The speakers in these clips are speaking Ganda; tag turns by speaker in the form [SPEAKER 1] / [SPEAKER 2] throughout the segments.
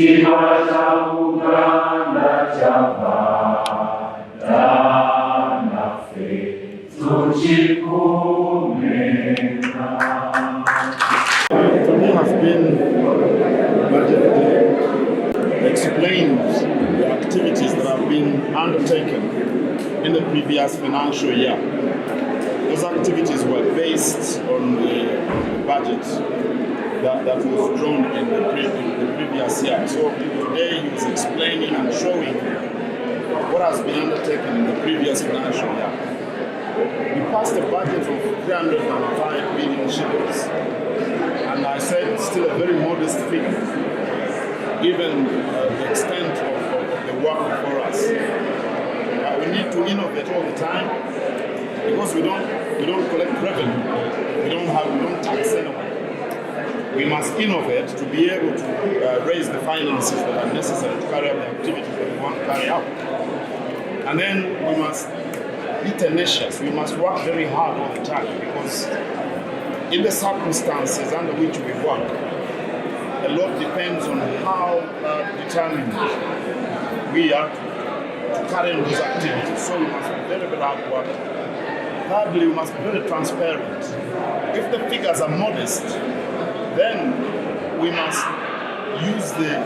[SPEAKER 1] Kisiwa cha Buganda chapata nafe tuchikumena.
[SPEAKER 2] For me has been Budget Day explains the activities that have been undertaken in the previous financial year. Those activities were based on the budget that was drawn in the previous year. So today he was explaining and showing what has been undertaken in the previous financial year. We passed a budget of 305 billion shillings. And I said it's still a very modest figure, given the extent of the work before us. We need to innovate all the time because we don't collect revenue. We don't tax anyone. We must innovate to be able to raise the finances that are necessary to carry out the activities that we want to carry out. And then we must be tenacious. We must work very hard all the time because in the circumstances under which we work, a lot depends on how determined we are to carry on these activities. So we must be very, very hard work. Thirdly, we must be very transparent. If the figures are modest, then we must use the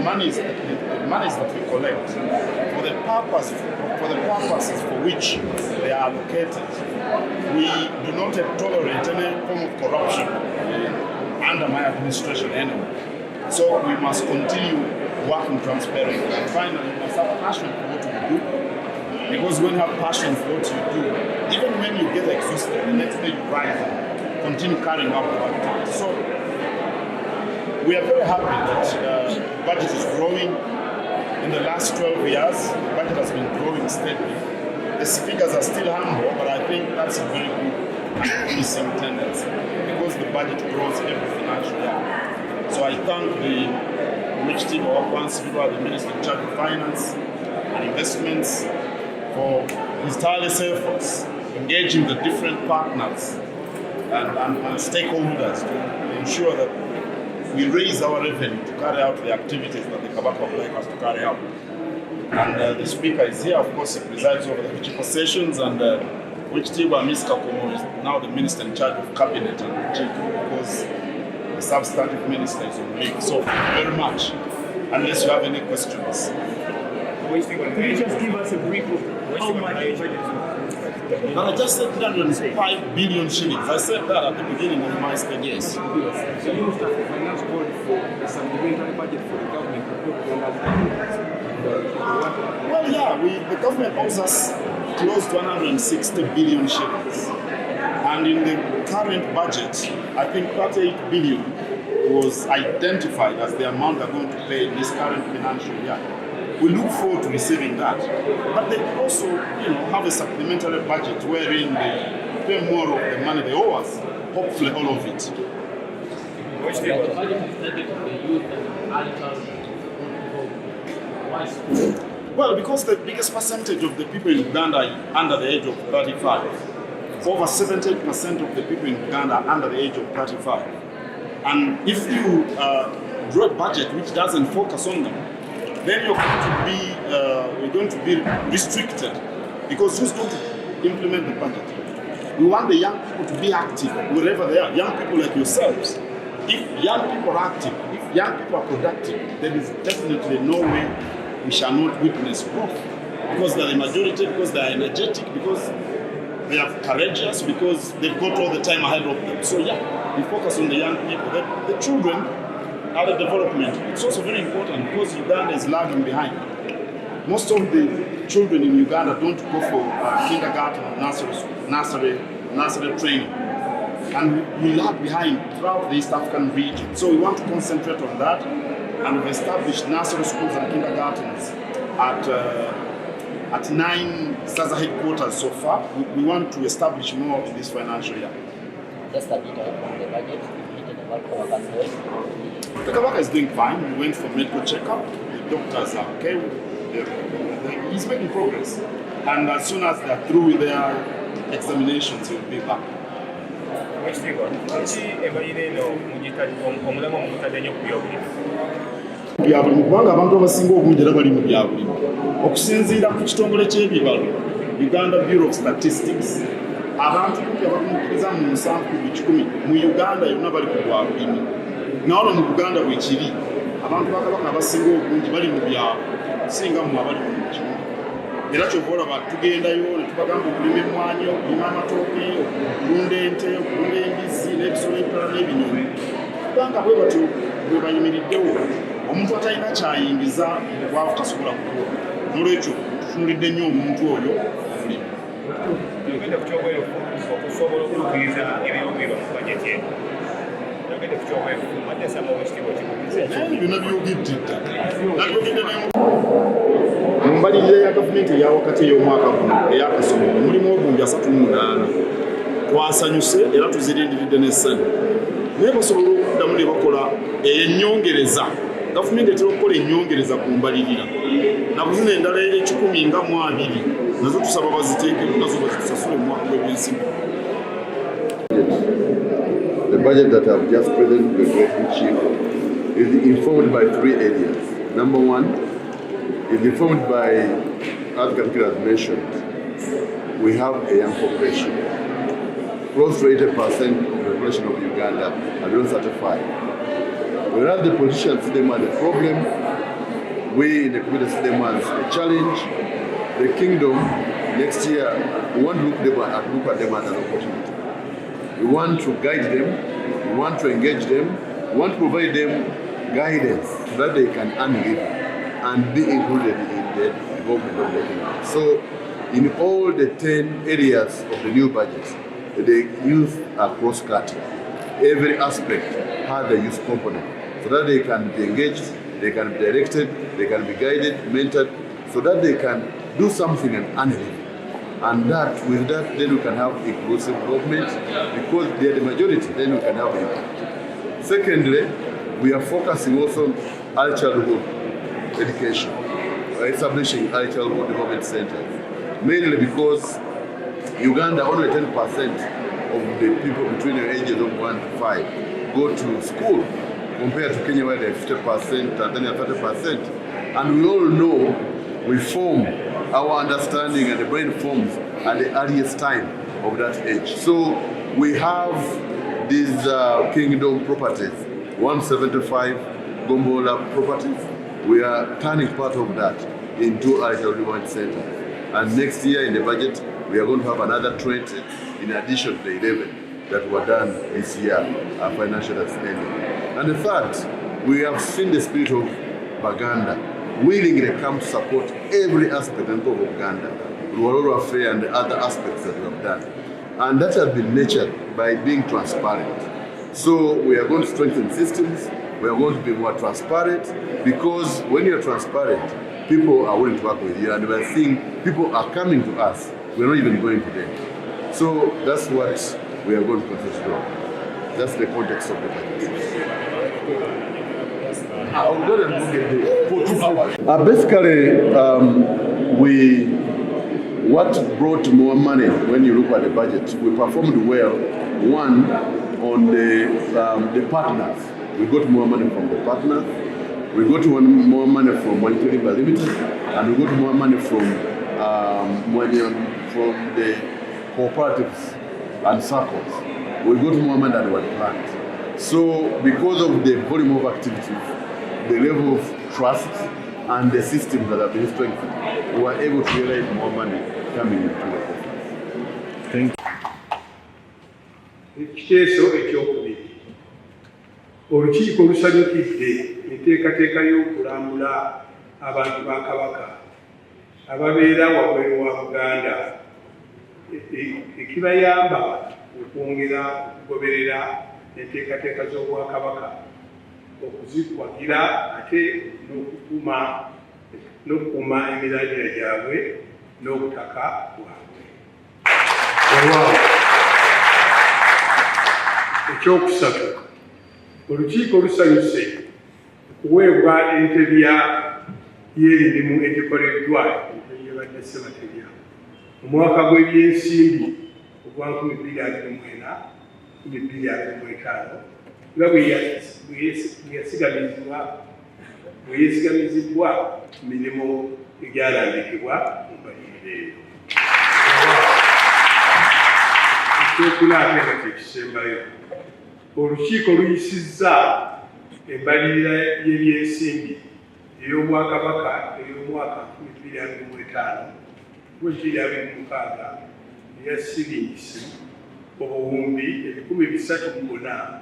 [SPEAKER 2] monies that we collect for the purposes for which they are allocated. We do not tolerate any form of corruption under my administration anyway. So we must continue working transparently. And finally, we must have passion for what we do. Because when you have passion for what you do, even when you get exhausted, the next day you rise and continue carrying out the work. So we are very happy that the budget is growing. In the last 12 years, the budget has been growing steadily. The figures are still humble, but I think that's a very good increasing tendency because the budget grows every financial year. So I thank the rich team of the Minister in charge of Finance and Investments for his tireless efforts, engaging the different partners and stakeholders to ensure that we raise our revenue to carry out the activities that the Kabaka would like us to carry out. And the Speaker is here, of course, he presides over the Chief Sessions, and Wichitiwa Ms. Kakomo is now the Minister in charge of Cabinet and Chief, because the substantive Minister is on leave. So, thank you very much. Unless you have any questions.
[SPEAKER 3] Can you just give us a brief of how much the budget is?
[SPEAKER 2] But I just said 305 billion shillings. I said that at the beginning of my statement. Yes.
[SPEAKER 3] So you must have a financial goal for a supplementary budget for the government to put
[SPEAKER 2] Well, yeah, the government owes us close to 160 billion shillings. And in the current budget, I think 38 billion was identified as the amount they're going to pay in this current financial year. We look forward to receiving that. But they also, have a supplementary budget wherein they pay more of the money they owe us. Hopefully all of it. Well, because the biggest percentage of the people in Uganda are under the age of 35. Over 70% of the people in Uganda are under the age of 35. And if you draw a budget which doesn't focus on them, then you're going to be restricted, because who's going to implement the budget? We want the young people to be active wherever they are, young people like yourselves. If young people are active, if young people are productive, there is definitely no way we shall not witness growth, because they're the majority, because they are energetic, because they are courageous, because they've got all the time ahead of them. So yeah, we focus on the young people. The children are the development. It's also very important because Uganda is lagging behind. Most of the children in Uganda don't go for kindergarten or nursery training. And we lag behind throughout the East African region. So we want to concentrate on that, and we've established nursery schools and kindergartens at 9 SAZA headquarters so far. We want to establish more in this financial year.
[SPEAKER 4] Just a bit on the budget,
[SPEAKER 2] the Kabaka is doing fine. We went for medical checkup. The doctors are okay. He's making progress. And as soon as they're through with their examinations, he'll be back. byabulimu kubanga abantu abasinga obungi era bali mu byabulimu. Okusinziira ku kitongole ky'ebibalo Uganda Bureau of Statistics, abantu abakumikkiriza mu 7,100 mu Uganda yonna bali ku bwabulimu. Nawo mu Buganda bwe kiri abantu ba Kabaka abasinga obungi bali mu byalo singa mu abali mu kibuga. Era kyova olaba tugendayo ne tubagamba okulima emmwanyi, okulima amatooke, okulunda ente, okulunda embizzi n'ebisolo ebirala n'ebinyonyi. Kubanga bwe batyo bwe bayimiriddewo omuntu atalina kyayingiza bwavu tasobola kukola. N'olwekyo tutunulidde nnyo omuntu oyo omulimu.
[SPEAKER 5] Yogenda ku kyobwerufu okusobola okutuukiriza ebiruubirirwa mu bajeti eno. Yogenda ku kyobwerufu ate samba w'ekitiibwa kikubiza
[SPEAKER 2] naye byonna byogedde dda nabyogedde mu mbalirira ya gavumenti eya wakati ey'omwaka guno ey'akasomo mulimu obungi 38 twasanyuse era tuzirindiridde n'essanyu naye basobola okuddamu ne bakola ennyongereza. Gavumenti etera okukola ennyongereza ku mbalirira nabuzina endala 120 nazo tusaba baziteekemu nazo bazitusasule mu mwaka gw'ebyensimbi.
[SPEAKER 6] The budget that I've just presented to the Great Chief is informed by 3 areas. Number one is informed by, as Kankira has mentioned, we have a young population. Close to 80% of the population of Uganda are below 35. Whereas the politicians see them as a problem, we in the community see them as a challenge. The kingdom, next year, we want to look at them as an opportunity. We want to guide them, we want to engage them, we want to provide them guidance so that they can earn living and be included in the development of the kingdom. So, in all the 10 areas of the new budget, the youth are cross-cutting. Every aspect has a youth component so that they can be engaged, they can be directed, they can be guided, mentored, so that they can do something and earn living. And with that, then we can have inclusive government because they are the majority, then we can have impact. Secondly, we are focusing also on early childhood education, establishing early childhood development centers, mainly because Uganda, only 10% of the people between the ages of 1 to 5 go to school, compared to Kenya where they're 50%, Tanzania 30%. And we all know we form our understanding and the brain forms at the earliest time of that age. So we have these kingdom properties, 175 Gombola properties. We are turning part of that into early development centers. And next year in the budget, we are going to have another 20 in addition to the 11 that were done this year, our financial that's ending. And the third, we have seen the spirit of Buganda willingly come to support every aspect of Uganda, Rural Affair and the other aspects that we have done. And that has been nurtured by being transparent. So we are going to strengthen systems, we are going to be more transparent, because when you're transparent, people are willing to work with you, and we are seeing people are coming to us, we're not even going to them. So that's what we are going to continue on. That's the context of the budget. Basically, what brought more money when you look at the budget, we performed well, one, on the partners. We got more money from the partners, we got more money from Monitoring Limited, and we got more money from the cooperatives and circles. We got more money than we had planned. So because of the volume of activities, the level of trust and the systems that have been strengthened, we were able to realize more money coming into the office. Thank you.
[SPEAKER 7] Ekiteeso ekyokubiri, olukiiko lusanyukidde enteekateeka y'okulambula abantu ba Kabaka ababeera wabweru wa Buganda, ekibayamba okwongera okugoberera enteekateeka z'Obwakabaka, okuzikwagira ate n'okukuuma emiragiro gyabwe n'obutaka bwabwe. Olwawo ekyokusatu, olukiiko lusanyuse okuweebwa entebya y'emirimu egikoleddwa eyabadde Ssemateria mu mwaka gw'ebyensimbi ogwa 2024-2025 nga bwe yasigamizibwa bwe yeesigamizibwa ku mirimu egyalambikibwa mu mbalirira eyo. Ekyokuna ate nga kyekisembayo, olukiiko luyisizza embalirira y'ebyensimbi ey'Obwakabaka ey'omwaka 2025 eya siringisi obuwumbi 304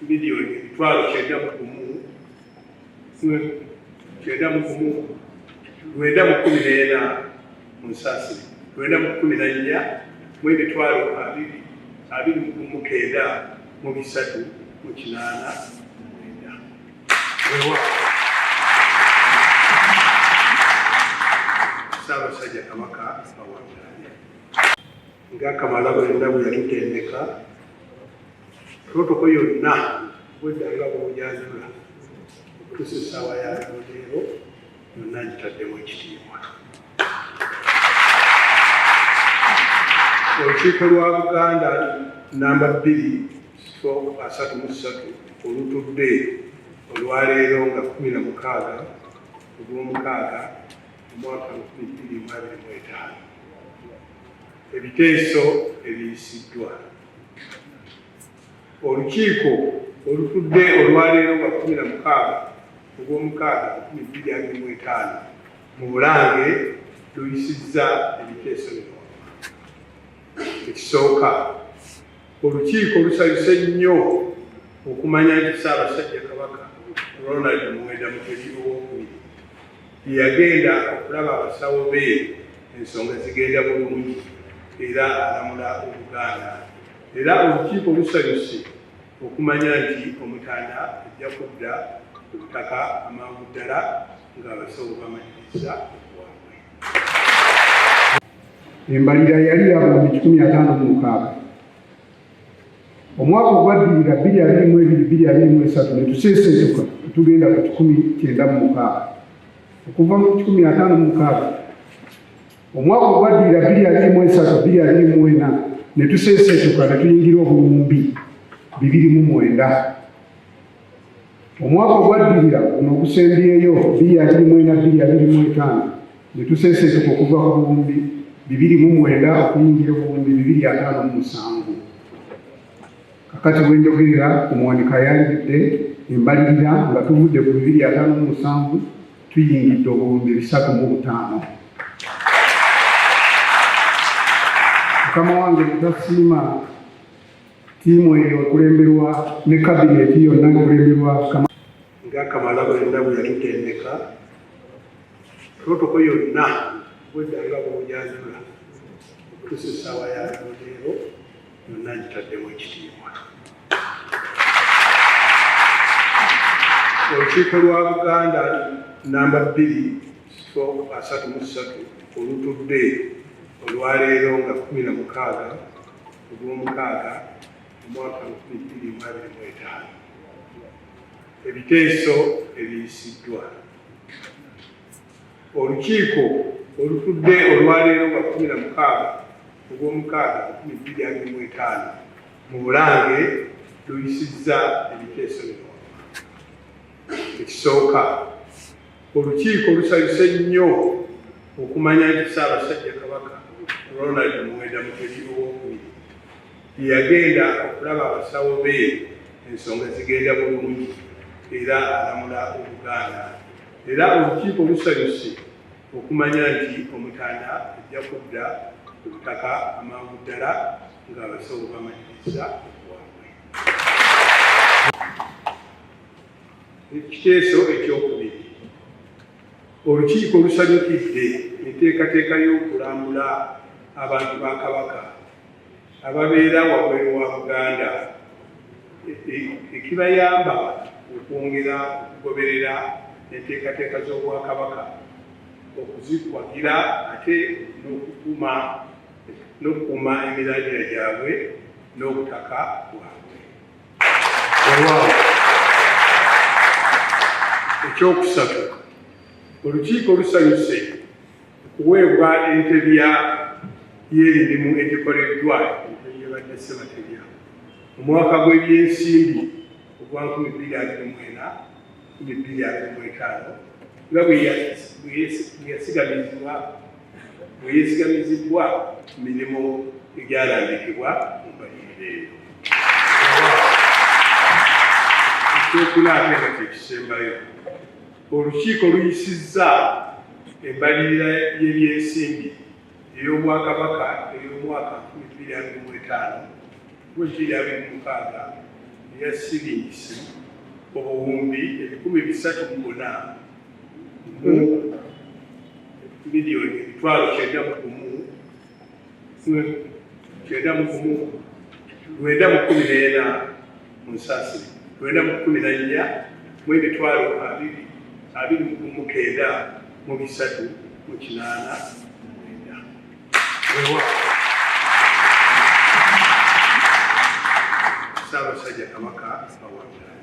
[SPEAKER 7] miliyoni 914 mu Nsaasire 914 mu emitwalo 29 mu 389. Ssaabasajja Kabaka awaggala ng'akamala bwenda bwe yatutendeka protoko yonna bweddanga bw'ojanjula okutuusa essaawa ya leero yonna ngitaddemu ekitiibwa. Olukiiko lwa Buganda namba 2/33 olutudde olwaleero nga 16 Ogw'omukaaga omwaka 2025. Ebiteeso ebiyisiddwa. Olukiiko olutudde olwaleero nga 16 Ogw'omukaaga 2025 mu Bulange luyisizza ebiteeso bino. Ekisooka, olukiiko lusanyuse nnyo okumanya nti Ssaabasajja Kabaka Ronald Muwenda Mutebi owookubiri ye yagenda okulaba abasawo be ensonga zigenda bulungi era alamula Obuganda. Era olukiiko lusanyuse okumanya nti Omutanda ajja kudda ku butaka amangu ddala ng'abasawo bamaliriza okuwaabwe.
[SPEAKER 8] Embalirira yali ya buwumbi 156. Omwaka ogwaddirira 2022-2023 ne tuseeseetuka tugenda ku 196. Okuva mu 156 omwaka ogwaddirira 2023-2024 ne tuseeseetuka ne tuyingira obuwumbi 209. Omwaka ogwaddirira ogusembyeyo 2024-2025 ne tuseeseetuka okuva ku buwumbi 209 okuyingira obuwumbi 257. Kakati bwenjogerera omuwanika yanjudde embalirira nga tuvudde ku 257 tuyingidde obuwumbi 305. Mukama wange mutasiima ttiimu eyo ekulemberwa ne kabineeti yonna ekulemberwa
[SPEAKER 7] ng'akamala bwenda bwe yatutendeka protoko yonna bweddanga bw'ojanjula okutuusa essaawa ya leero yonna ngitaddemu ekitiibwa. Olukiiko lwa Buganda namba 2/33 olutudde olwaleero nga 16 Ogw'omukaaga omwaka 2025. Ebiteeso ebiyisiddwa. Olukiiko olutudde olwaleero nga 16 Ogw'omukaaga 2025 mu Bulange luyisizza ebiteeso bino. Ekisooka, olukiiko lusanyuse nnyo okumanya nti Ssaabasajja Kabaka Ronald Muwenda Mutebi owookubiri ye yagenda okulaba abasawo be ensonga zigenda bulungi era alamula Obuganda. Era olukiiko lusanyuse okumanya nti Omutanda ajja kudda ku butaka amangu ddala ng'abasawo bamaliriza okuwaabwe. Ekiteeso ekyokubiri. Olukiiko lusanyukidde enteekateeka y'okulambula abantu ba Kabaka ababeera wabweru wa Buganda ekibayamba okwongera okugoberera enteekateeka z'Obwakabaka, okuzikwagira ate n'okukuuma emiragiro gyabwe n'obutaka bwabwe. Ekyokusatu, olukiiko lusanyuse okuweebwa entebya y'emirimu egikoleddwa ebadde Ssemateria mu mwaka gw'ebyensimbi ogwa 2024 2025 nga bwe yeesigamizibwa mirimu egyalambikibwa mu mbalirira eyo. Ekyokulaaga nga kyekisembayo, olukiiko luyisizza embalirira y'ebyensimbi ey'Obwakabaka ey'omwaka 2025 eya siringisi obuwumbi 304 miliyoni 914 mu Nsasiri 914 mu emitwalo 29,389. Ssaabasajja Kabaka awangala.